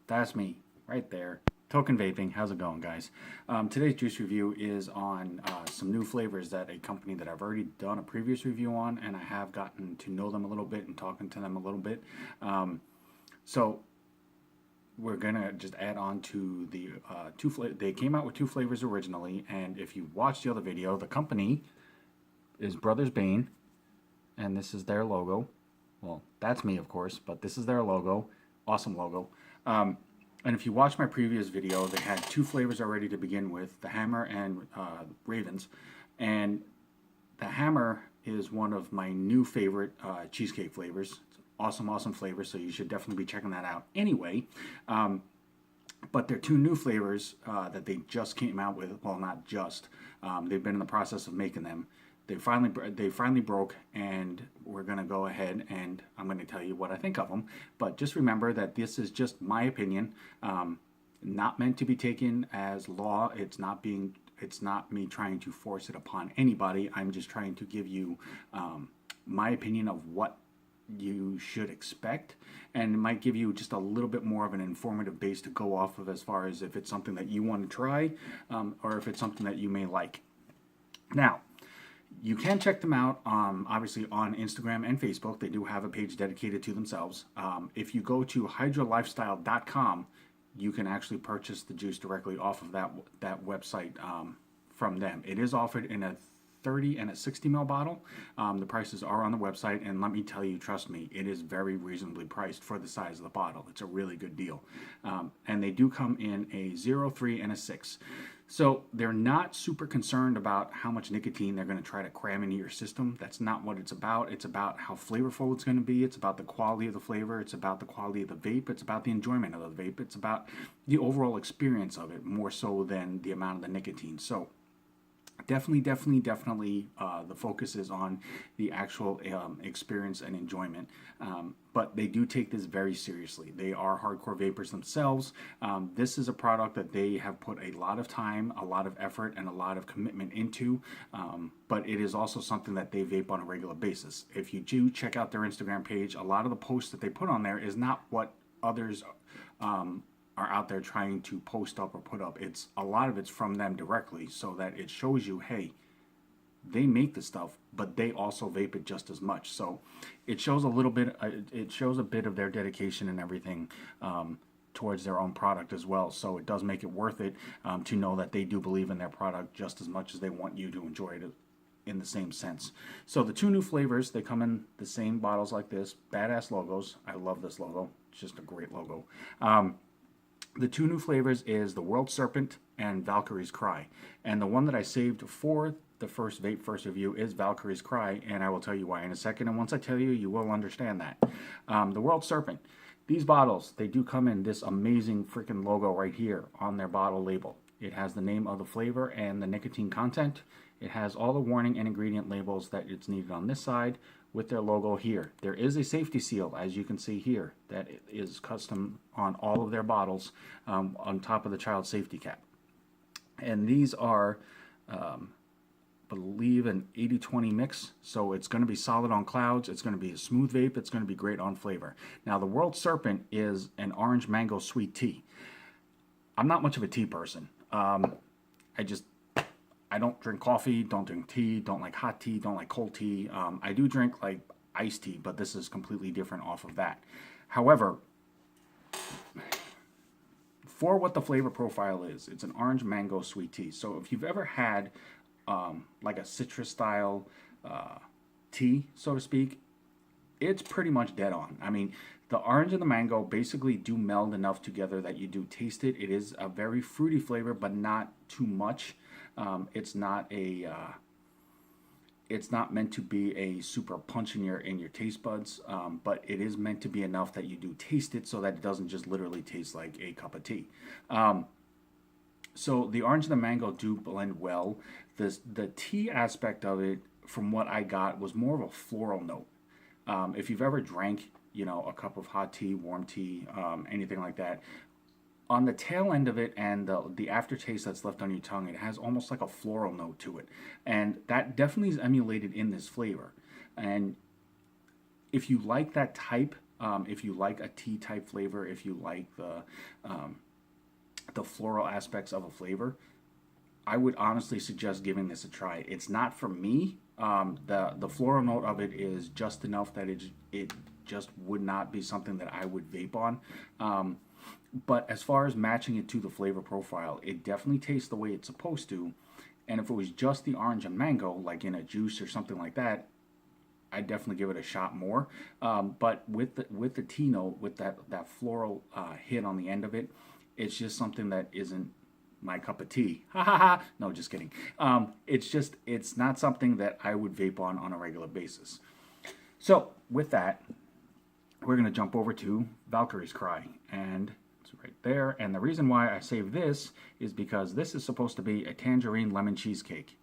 That's me, right there. Token Vaping, how's it going, guys? Today's juice review is on some new flavors that a company that I've already done a previous review on, and I have gotten to know them a little bit and talking to them a little bit. So we're gonna just add on to the two flavors. They came out with two flavors originally, and if you watched the other video, the company is Brothers Bane, and this is their logo. Well, that's me, of course, but this is their logo. Awesome logo. And if you watch my previous video, they had two flavors already to begin with, the Hammer and Ravens. And the Hammer is one of my new favorite cheesecake flavors. It's awesome, awesome flavor, so you should definitely be checking that out. Anyway, but they're two new flavors that they just came out with. Well, not just. They've been in the process of making them. They finally broke, and we're going to go ahead and I'm going to tell you what I think of them. But just remember that this is just my opinion, not meant to be taken as law. It's not me trying to force it upon anybody. I'm just trying to give you my opinion of what you should expect, and it might give you just a little bit more of an informative base to go off of as far as if it's something that you want to try or if it's something that you may like. Now, you can check them out, obviously, on Instagram and Facebook. They do have a page dedicated to themselves. If you go to hydrolifestyle.com, you can actually purchase the juice directly off of that website from them. It is offered in a 30 and a 60 ml bottle. The prices are on the website, and let me tell you, trust me, it is very reasonably priced for the size of the bottle. It's a really good deal. And they do come in a 0, 3, and a 6. So they're not super concerned about how much nicotine they're going to try to cram into your system. That's not what it's about. It's about how flavorful it's going to be. It's about the quality of the flavor. It's about the quality of the vape. It's about the enjoyment of the vape. It's about the overall experience of it more so than the amount of the nicotine. So definitely the focus is on the actual experience and enjoyment, but they do take this very seriously. They are hardcore vapors themselves. This is a product that they have put a lot of time, a lot of effort, and a lot of commitment into, but it is also something that they vape on a regular basis. If you do check out their Instagram page, a lot of the posts that they put on there is not what others are out there trying to post up or put up. A lot of it's from them directly, so that it shows you, hey, they make the stuff, but they also vape it just as much. So it shows a little bit. It shows a bit of their dedication and everything towards their own product as well. So it does make it worth it to know that they do believe in their product just as much as they want you to enjoy it in the same sense. So the two new flavors, they come in the same bottles like this. Badass logos. I love this logo. It's just a great logo. The two new flavors is the World Serpent and Valkyrie's Cry. And the one that I saved for the first review is Valkyrie's Cry, and I will tell you why in a second. And once I tell you, you will understand that. The World Serpent. These bottles, they do come in this amazing freaking logo right here on their bottle label. It has the name of the flavor and the nicotine content. It has all the warning and ingredient labels that it's needed on this side with their logo here. There is a safety seal, as you can see here, that is custom on all of their bottles on top of the child safety cap. And these are, I believe, an 80-20 mix, so it's going to be solid on clouds, it's going to be a smooth vape, it's going to be great on flavor. Now, the World Serpent is an orange mango sweet tea. I'm not much of a tea person. I don't drink coffee, don't drink tea, don't like hot tea, don't like cold tea. I do drink like iced tea, but this is completely different off of that. However, for what the flavor profile is, it's an orange mango sweet tea. So if you've ever had like a citrus style tea, so to speak, it's pretty much dead on. I mean, the orange and the mango basically do meld enough together that you do taste it. It is a very fruity flavor, but not too much. It's not meant to be a super punch in your taste buds, but it is meant to be enough that you do taste it, so that it doesn't just literally taste like a cup of tea. So the orange and the mango do blend well. The tea aspect of it, from what I got, was more of a floral note. If you've ever drank, a cup of hot tea, warm tea, anything like that, on the tail end of it and the aftertaste that's left on your tongue, it has almost like a floral note to it. And that definitely is emulated in this flavor. And if you like that type If you like a tea type flavor, if you like the floral aspects of a flavor, I would honestly suggest giving this a try. It's not for me. The floral note of it is just enough that it just would not be something that I would vape on. But as far as matching it to the flavor profile, it definitely tastes the way it's supposed to. And if it was just the orange and mango, like in a juice or something like that, I'd definitely give it a shot more. But with the tea note, with that floral hit on the end of it, it's just something that isn't my cup of tea. Ha ha ha. No, just kidding. It's not something that I would vape on a regular basis. So with that, we're going to jump over to Valkyrie's Cry. And it's right there. And the reason why I saved this is because this is supposed to be a tangerine lemon cheesecake.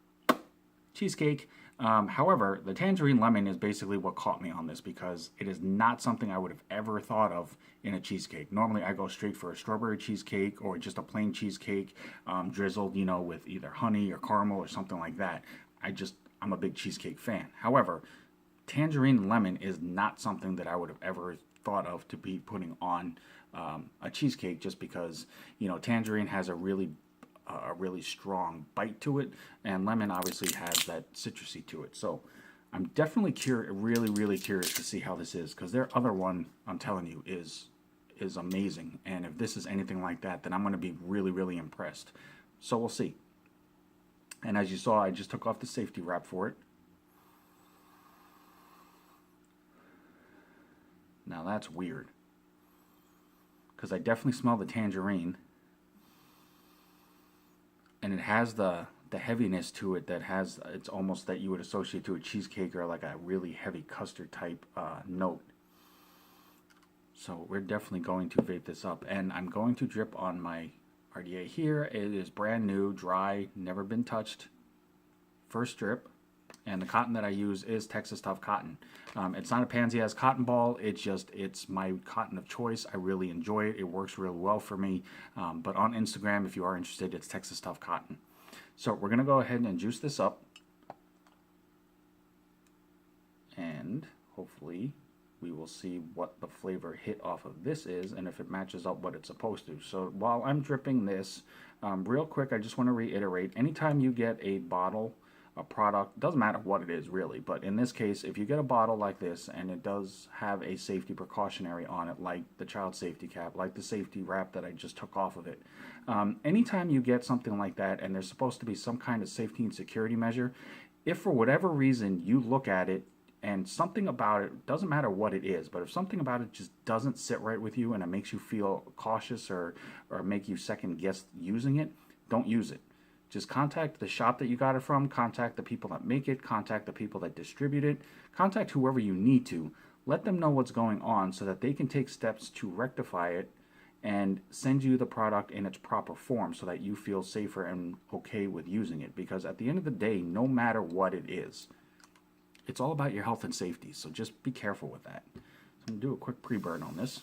However, the tangerine lemon is basically what caught me on this, because it is not something I would have ever thought of in a cheesecake. Normally, I go straight for a strawberry cheesecake or just a plain cheesecake, drizzled, with either honey or caramel or something like that. I'm a big cheesecake fan. However, tangerine lemon is not something that I would have ever thought of to be putting on a cheesecake, just because, tangerine has a really strong bite to it, and lemon obviously has that citrusy to it. So I'm definitely really curious to see how this is, because their other one, I'm telling you, is amazing. And if this is anything like that, then I'm going to be really impressed. So we'll see. And as you saw, I just took off the safety wrap for it. Now that's weird, because I definitely smell the tangerine. And it has the heaviness to it it's almost that you would associate to a cheesecake or like a really heavy custard type note. So we're definitely going to vape this up. And I'm going to drip on my RDA here. It is brand new, dry, never been touched. First drip. And the cotton that I use is Texas Tough cotton. It's not a pansy-ass cotton ball. It's my cotton of choice. I really enjoy it. It works really well for me. But on Instagram, if you are interested, it's Texas Tough cotton. So we're going to go ahead and juice this up. And hopefully we will see what the flavor hit off of this is and if it matches up what it's supposed to. So while I'm dripping this, real quick, I just want to reiterate, anytime you get a bottle, a product, doesn't matter what it is really, but in this case, if you get a bottle like this and it does have a safety precautionary on it, like the child safety cap, like the safety wrap that I just took off of it, anytime you get something like that and there's supposed to be some kind of safety and security measure, if for whatever reason you look at it and something about it, doesn't matter what it is, but if something about it just doesn't sit right with you and it makes you feel cautious or make you second guess using it, don't use it. Just contact the shop that you got it from, contact the people that make it, contact the people that distribute it, contact whoever you need to. Let them know what's going on so that they can take steps to rectify it and send you the product in its proper form so that you feel safer and okay with using it. Because at the end of the day, no matter what it is, it's all about your health and safety. So just be careful with that. So I'm going to do a quick pre-burn on this.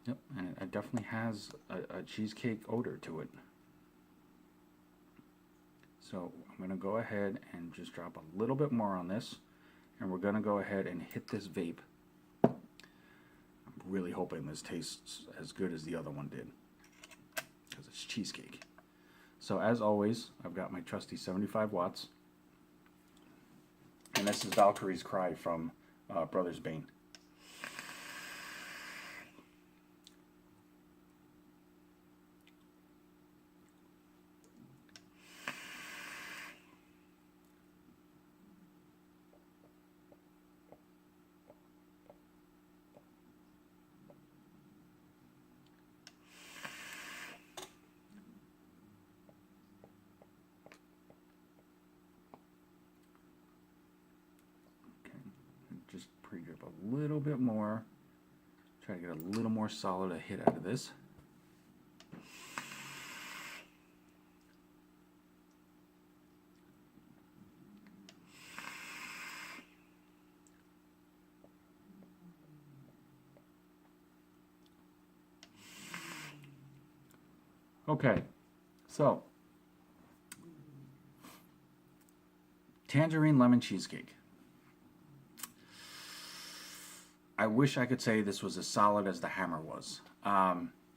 Yep, and it definitely has a cheesecake odor to it. So I'm going to go ahead and just drop a little bit more on this, and we're going to go ahead and hit this vape. I'm really hoping this tastes as good as the other one did, because it's cheesecake. So as always, I've got my trusty 75 watts, and this is Valkyrie's Cry from Brothers Bane. Just pre-drip a little bit more. Try to get a little more solid a hit out of this. Okay, so Tangerine lemon cheesecake. I wish I could say this was as solid as the hammer was.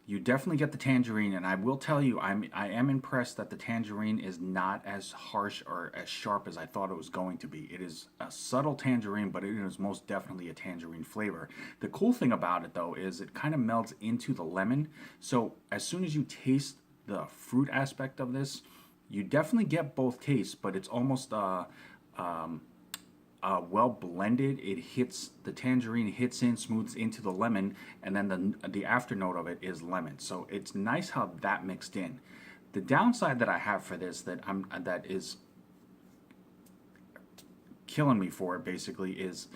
You definitely get the tangerine, and I will tell you, I am impressed that the tangerine is not as harsh or as sharp as I thought it was going to be. It is a subtle tangerine, but it is most definitely a tangerine flavor. The cool thing about it, though, is it kind of melts into the lemon. So as soon as you taste the fruit aspect of this, you definitely get both tastes, but it's almost well blended. It hits, the tangerine hits in, smooths into the lemon, and then the after note of it is lemon. So it's nice how that mixed in. The downside that I have for this that is killing me for it basically is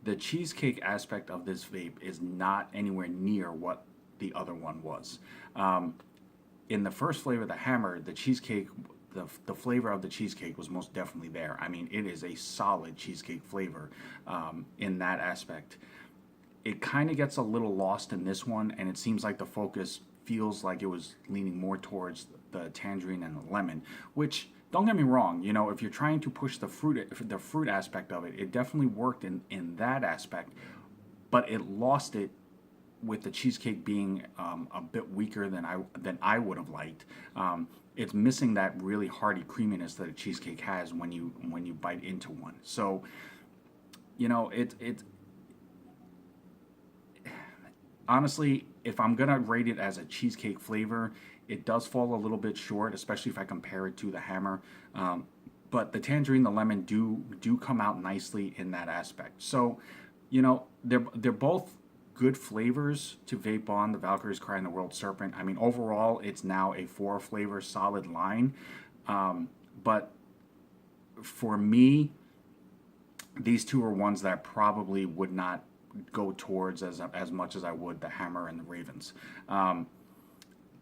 the cheesecake aspect of this vape is not anywhere near what the other one was. In the first flavor, the hammer, the cheesecake, the flavor of the cheesecake was most definitely there. I mean, it is a solid cheesecake flavor in that aspect. It kind of gets a little lost in this one, and it seems like the focus feels like it was leaning more towards the tangerine and the lemon, which, don't get me wrong, you know, if you're trying to push the fruit aspect of it, it definitely worked in that aspect, but it lost it with the cheesecake being a bit weaker than I would have liked. It's missing that really hearty creaminess that a cheesecake has when you bite into one. So, you know, it honestly, if I'm gonna rate it as a cheesecake flavor, it does fall a little bit short, especially if I compare it to the hammer. But the tangerine, the lemon do come out nicely in that aspect. So, you know, they're both good flavors to vape on, the Valkyrie's Cry and the World Serpent. I mean, overall, it's now a 4-flavor solid line. But for me, these two are ones that probably would not go towards as much as I would the Hammer and the Ravens.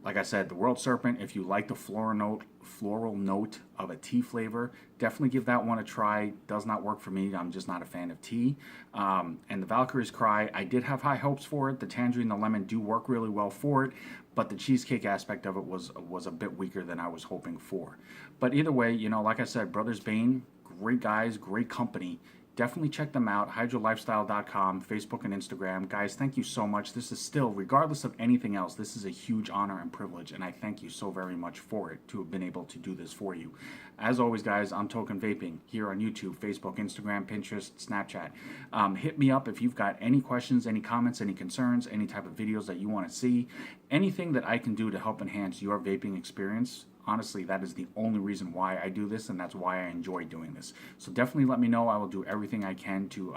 Like I said, the World Serpent, if you like the floral note of a tea flavor, definitely give that one a try. Does not work for me. I'm just not a fan of tea. And the Valkyrie's Cry, I did have high hopes for it. The tangerine and the lemon do work really well for it, but the cheesecake aspect of it was a bit weaker than I was hoping for. But either way, you know, like I said, Brothers Bane, great guys, great company. Definitely check them out, hydrolifestyle.com, Facebook and Instagram. Guys, thank you so much. This is still, regardless of anything else, this is a huge honor and privilege, and I thank you so very much for it, to have been able to do this for you. As always, guys, I'm Token Vaping here on YouTube, Facebook, Instagram, Pinterest, Snapchat. Hit me up if you've got any questions, any comments, any concerns, any type of videos that you want to see, anything that I can do to help enhance your vaping experience. Honestly, that is the only reason why I do this, and that's why I enjoy doing this. So definitely let me know. I will do everything I can to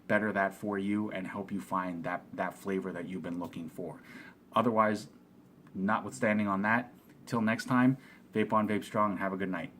better that for you and help you find that flavor that you've been looking for. Otherwise, notwithstanding on that, till next time, vape on, vape strong, and have a good night.